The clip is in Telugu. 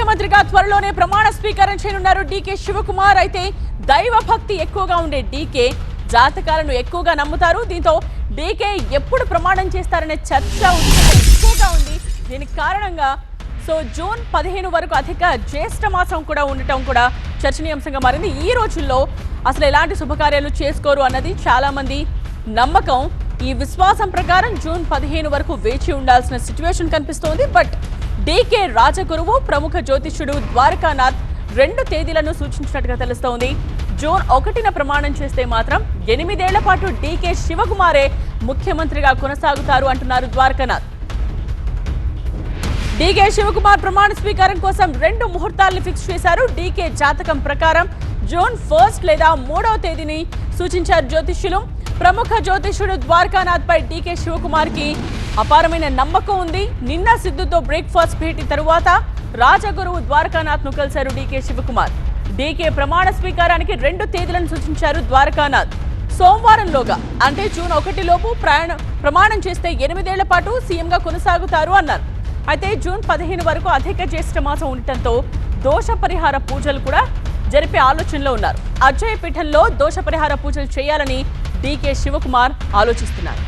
ముఖ్యమంత్రిగా త్వరలోనే ప్రమాణ స్వీకారం చేయనున్నారు డీకే శివకుమార్. అయితే దైవ భక్తి ఎక్కువగా ఉండే డీకే జాతకాలను ఎక్కువగా నమ్ముతారు. దీంతో డీకే ఎప్పుడు ప్రమాణం చేస్తారనే చర్చ ఎక్కువగా ఉంది. దీనికి కారణంగా జూన్ 15 వరకు అధిక జ్యేష్ఠ మాసం కూడా ఉండటం కూడా చర్చనీయాంశంగా మారింది. ఈ రోజుల్లో అసలు ఎలాంటి శుభకార్యాలు చేసుకోరు అన్నది చాలా మంది నమ్మకం. ఈ విశ్వాసం ప్రకారం జూన్ 15 వరకు వేచి ఉండాల్సిన సిచ్యువేషన్ కనిపిస్తోంది. బట్ డీకే రాజగురువు ప్రముఖ జ్యోతిష్యుడు ద్వారకానాథ్ 2 తేదీలను సూచించినట్టుగా తెలుస్తోంది. జూన్ 1న ప్రమాణం చేస్తే మాత్రం 8 ఏళ్ల పాటు డీకే శివకుమారే ముఖ్యమంత్రిగా కొనసాగుతారు అంటున్నారు ద్వారకానాథ్. డీకే శివకుమార్ ప్రమాణ స్వీకారం కోసం 2 ముహూర్తాలను ఫిక్స్ చేశారు. డీకే జాతకం ప్రకారం జూన్ 1 లేదా 3వ తేదీని సూచించారు జ్యోతిష్యులు. ప్రముఖ జ్యోతిష్యుడు ద్వారకానాథ్ పై డీకే శివకుమార్ కి అపారమైన నమ్మకం ఉంది. నిన్న సిద్ధుతో బ్రేక్ఫాస్ట్ భేటీ తరువాత రాజగురువు ద్వారకానాథ్ ను కలిశారు డీకే శివకుమార్. డీకే ప్రమాణ స్వీకారానికి 2 తేదీలను సూచించారు ద్వారకానాథ్. సోమవారంలోగా అంటే జూన్ 1 లోపు ప్రమాణం చేస్తే 8 ఏళ్ల పాటు సీఎంగా కొనసాగుతారు అన్నారు. అయితే జూన్ 15 వరకు అధిక జ్యేష్ఠ మాసం ఉండటంతో దోష పరిహార పూజలు కూడా జరిపే ఆలోచనలో ఉన్నారు. అజయ్ పీఠంలో దోష పరిహార పూజలు చేయాలని డీకే శివకుమార్ ఆలోచిస్తున్నారు.